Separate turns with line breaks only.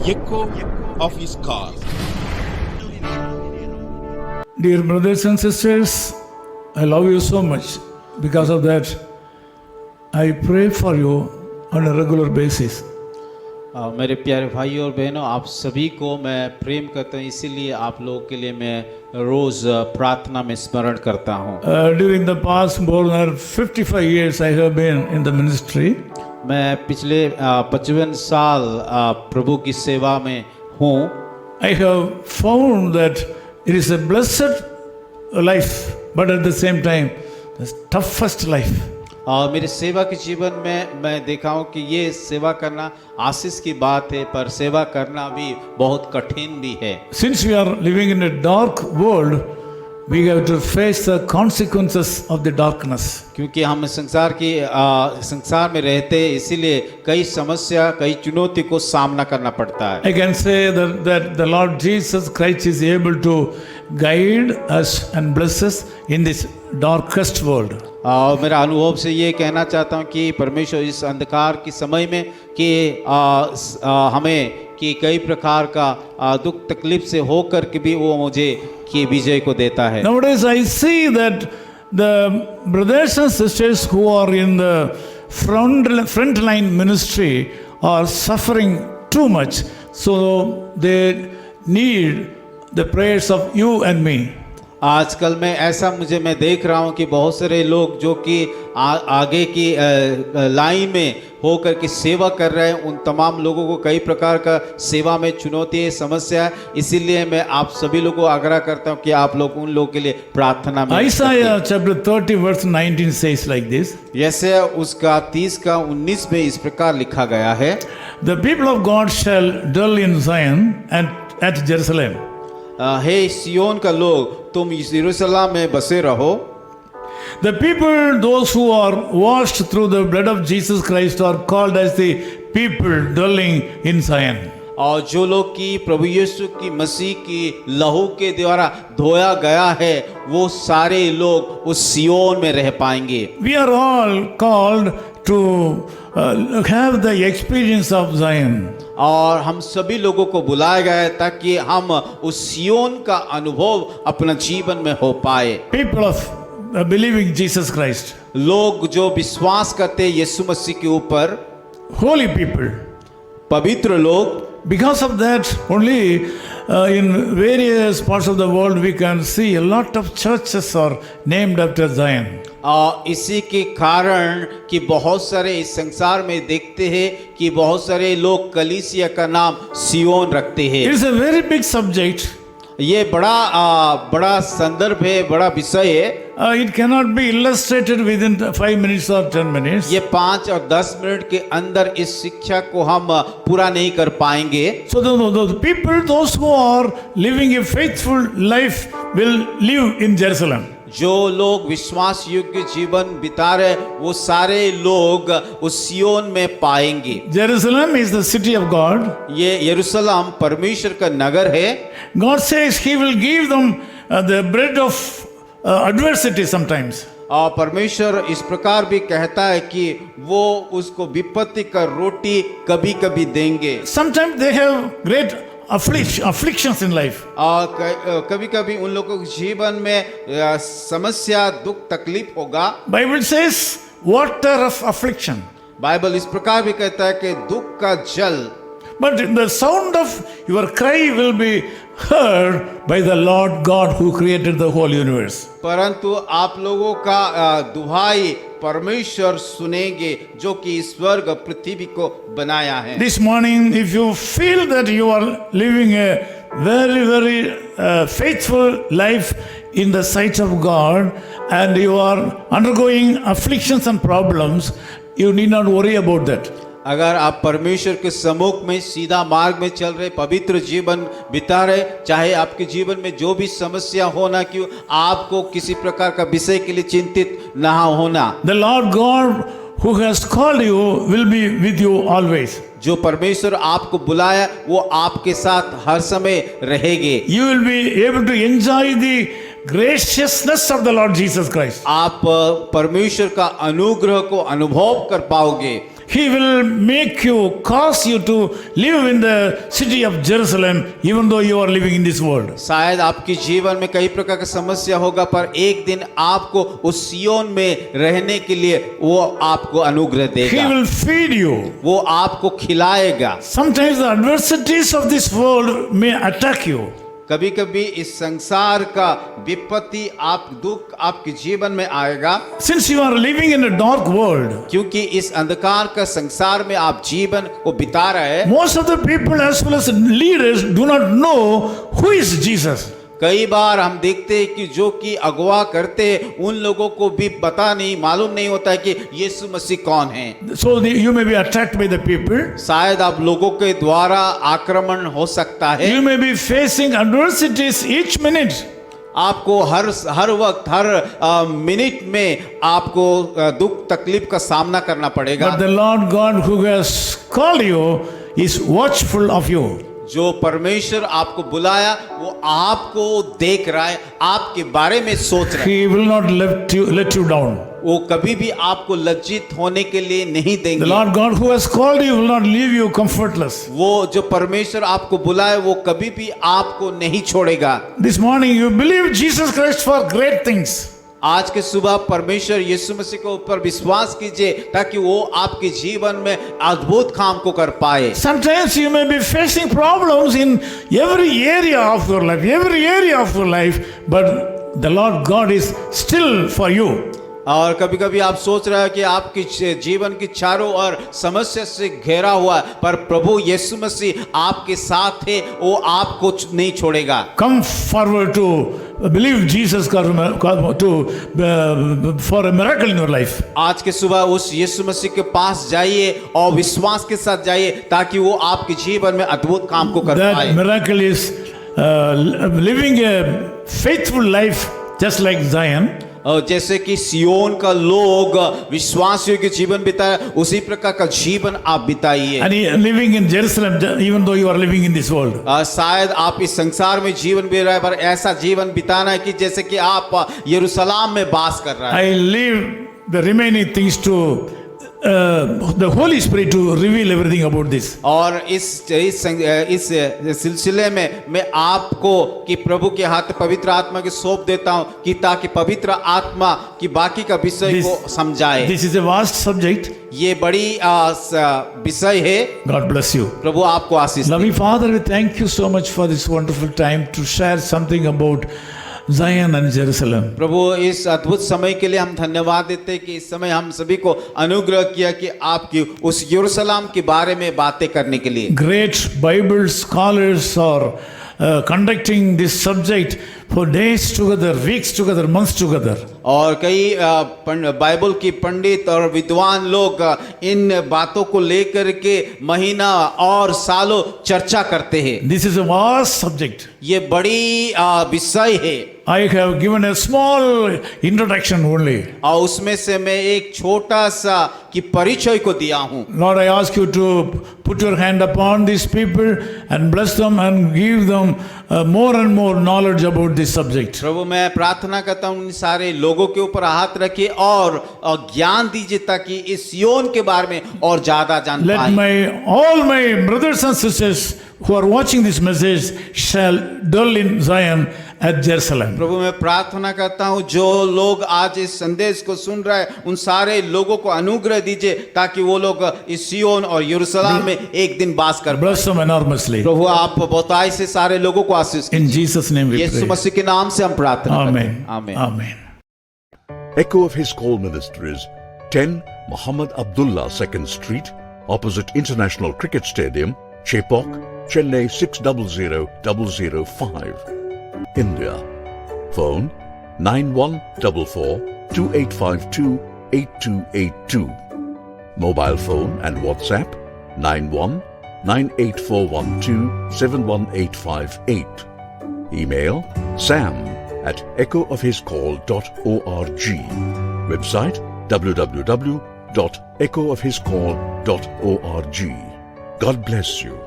echo of his call.
Dear brothers and sisters, I love you so much. Because of that, I pray for you on a regular basis.
मेरे प्यारे भाइयों और बहनों, आप सभी को मैं प्रेम करता हूँ, इसीलिए आप लोगों के लिए मैं रोज़ प्रार्थना में स्मरण करता हूँ।
During the past more than 55 years, I have been in the ministry.
मैं पिछले 55 साल प्रभु की सेवा में हूँ।
I have found that it is a blessed life, but at the same time, the toughest life.
और मेरे सेवा के जीवन में मैं देखा हूँ कि ये सेवा करना आशीष की बात है, पर सेवा करना भी बहुत कठिन भी है।
Since we are living in a dark world, we have to face the consequences of the darkness.
क्योंकि हम संसार में रहते हैं, इसीलिए कई समस्या, कई चुनौती को सामना करना पड़ता है।
I can say that the Lord Jesus Christ is able to guide us and bless us in this darkest world.
और मेरा अनुभव से ये कहना चाहता हूँ कि परमेश्वर इस अंधकार के समय में कि हमें कि कई प्रकार का दुख तकलीफ से होकर के भी वो मुझे कि विजय को देता है।
Nowadays I see that the brothers and sisters who are in the front line ministry are suffering too much, so they need the prayers of you and me.
आजकल मैं देख रहा हूँ कि बहुत सारे लोग जो कि आगे की लाइन में होकर के सेवा कर रहे हैं, उन तमाम लोगों को कई प्रकार का सेवा में चुनौती है, समस्या है। इसीलिए मैं आप सभी लोगों को आग्रह करता हूँ कि आप लोग उन लोगों के लिए प्रार्थना में।
Isaiah chapter 30 verse 19 says like this.
यसे उसका 30 का 19 में इस प्रकार लिखा गया है,
The people of God shall dwell in Zion and at Jerusalem.
हे सियोन का लोग, तुम यरूशलेम में बसे रहो।
The people, those who are washed through the blood of Jesus Christ, are called as the people dwelling in Zion.
और जो लोग की प्रभु यीशु की मसीह की लहू के द्वारा धोया गया है, वो सारे लोग उस सियोन में रह पाएंगे।
We are all called to have the experience of Zion.
और हम सभी लोगों को बुलाया गया है ताकि हम उस सियोन का अनुभव अपना जीवन में हो पाए।
People of believing Jesus Christ.
लोग जो विश्वास करते हैं यीशु मसीह के ऊपर,
Holy people.
पवित्र लोग।
Because of that, only in various parts of the world we can see a lot of churches are named after Zion.
इसी के कारण कि बहुत सारे इस संसार में देखते हैं कि बहुत सारे लोग कलीसिया का नाम सियोन रखते हैं।
It is a very big subject.
ये बड़ा संदर्भ है, बड़ा विषय है।
It cannot be illustrated within 5 minutes or 10 minutes.
ये 5 और 10 मिनट के अंदर इस शिक्षा को हम पूरा नहीं कर पाएंगे।
So the people, those who are living a faithful life, will live in Jerusalem.
जो लोग विश्वास योग्य जीवन बिता रहे, वो सारे लोग उस सियोन में पाएंगे।
Jerusalem is the city of God.
ये यरूशलेम परमेश्वर का नगर है।
God says He will give them the bread of adversity sometimes.
और परमेश्वर इस प्रकार भी कहता है कि वो उसको विपत्ति का रोटी कभी कभी देंगे।
Sometimes they have great afflictions in life.
कभी कभी उन लोगों के जीवन में समस्या, दुख, तकलीफ होगा।
Bible says water of affliction.
Bible इस प्रकार भी कहता है कि दुख का जल।
But the sound of your cry will be heard by the Lord God who created the whole universe.
परंतु आप लोगों का दुहाई परमेश्वर सुनेंगे जो कि स्वर्ग पृथ्वी को बनाया है।
This morning, if you feel that you are living a very faithful life in the sight of God and you are undergoing afflictions and problems, you need not worry about that.
अगर आप परमेश्वर के सम्मुख में सीधा मार्ग में चल रहे, पवित्र जीवन बिता रहे, चाहे आपके जीवन में जो भी समस्या होना क्यों, आपको किसी प्रकार का विषय के लिए चिंतित ना होना।
The Lord God who has called you will be with you always.
जो परमेश्वर आपको बुलाया वो आपके साथ हर समय रहेंगे।
You will be able to enjoy the graciousness of the Lord Jesus Christ.
आप परमेश्वर का अनुग्रह को अनुभव कर पाओगे।
He will make you, cause you to live in the city of Jerusalem, even though you are living in this world.
शायद आपके जीवन में कई प्रकार का समस्या होगा, पर एक दिन आपको उस सियोन में रहने के लिए वो आपको अनुग्रह
He
देगा,
will feed you.
वो आपको खिलाएगा।
Sometimes the adversities of this world may attack you.
कभी कभी इस संसार का विपत्ति आप दुख आपके जीवन में आएगा,
Since you are living in a dark world,
क्योंकि इस अंधकार का संसार में आप जीवन को बिता रहे हैं।
most of the people as well as leaders do not know who is Jesus.
कई बार हम देखते हैं कि जो कि अगवा करते हैं उन लोगों को भी पता नहीं, मालूम नहीं होता है कि यीशु मसीह कौन है।
So you may be attacked by the people.
शायद आप लोगों के द्वारा आक्रमण हो सकता है।
You may be facing adversities each minute.
आपको हर वक्त हर मिनट में आपको दुख तकलीफ का सामना करना पड़ेगा।
But the Lord God who has called you is watchful of you.
जो परमेश्वर आपको बुलाया वो आपको देख रहा है, आपके बारे में सोच रहा है।
He will not let you down.
वो कभी भी आपको लज्जित होने के लिए नहीं
The
देंगे।
Lord God who has called you will not leave you comfortless.
वो जो परमेश्वर आपको बुलाए वो कभी भी आपको नहीं छोड़ेगा।
This morning you believe Jesus Christ for great things.
आज के सुबह परमेश्वर यीशु मसीह के ऊपर विश्वास कीजिए ताकि वो आपके जीवन में अद्भुत काम को कर पाए।
Sometimes you may be facing problems in every area of your life, but the Lord God is still for you.
और कभी कभी आप सोच रहे हैं कि आपके जीवन की चारों ओर समस्या से घेरा हुआ है, पर प्रभु यीशु मसीह आपके साथ है, वो आपको नहीं छोड़ेगा।
Come forward to believe Jesus for a miracle in your life.
आज के सुबह उस यीशु मसीह के पास जाइए और विश्वास के साथ जाइए ताकि वो आपके जीवन में अद्भुत काम को कर पाए।
That miracle is living a faithful life just like Zion.
और जैसे कि सियोन का लोग विश्वासियों के जीवन बिताया, उसी प्रकार का जीवन आप बिताइए।
And living in Jerusalem, even though you are living in this world.
शायद आप इस संसार में जीवन बिता रहे हैं, पर ऐसा जीवन बिताना है कि जैसे कि आप यरूशलेम में वास कर रहे हैं।
I leave the remaining things to the Holy Spirit to reveal everything about this.
और इस सिलसिले में मैं आपको कि प्रभु के हाथ पवित्र आत्मा के सौंप देता हूं कि ताकि पवित्र आत्मा की बाकी का विषय को समझाए।
This is a vast subject.
ये बड़ी विषय है।
God bless you.
प्रभु आपको आशीष दे।
Loving Father, we thank you so much for this wonderful time to share something about Zion and Jerusalem.
प्रभु इस अद्भुत समय के लिए हम धन्यवाद देते हैं कि इस समय हम सभी को अनुग्रह किया कि आपकी उस यरूशलेम के बारे में बातें करने के लिए।
Great Bible scholars are conducting this subject for days together, weeks together, months together.
और कई बाइबल की पंडित और विद्वान लोग इन बातों को लेकर के महीना और सालों चर्चा करते हैं।
This is a vast subject.
ये बड़ी विषय है।
I have given a small introduction only.
और उसमें से मैं एक छोटा सा कि परिचय को दिया हूँ।
Lord, I ask you to put your hand upon these people and bless them and give them more and more knowledge about this subject.
प्रभु मैं प्रार्थना करता हूँ इन सारे लोगों के ऊपर हाथ रखिए और ज्ञान दीजिए ताकि इस सियोन के बारे में और ज्यादा जान पाएं।
All my brothers and sisters who are watching this message shall dwell in Zion at Jerusalem.
प्रभु मैं प्रार्थना करता हूँ जो लोग आज इस संदेश को सुन रहे हैं उन सारे लोगों को अनुग्रह दीजिए ताकि वो लोग इस सियोन और यरूशलेम में एक दिन वास कर।
Bless them enormously.
प्रभु आप बहुतायत से सारे लोगों को आशीष
In Jesus' name we
Yeshu
pray.
मसीह के नाम से हम प्रार्थना करते
Amen.
हैं। आमीन।
Amen.
Echo of His Call Ministries, 10 Muhammad Abdullah 2nd Street, opposite International Cricket Stadium, Chepauk, Chennai 600005, India. Phone 9144-2852-8282. Mobile phone and WhatsApp 91-98412-71858. Email sam@echoofhiscall.org. Website www.echoofhiscall.org. God bless you.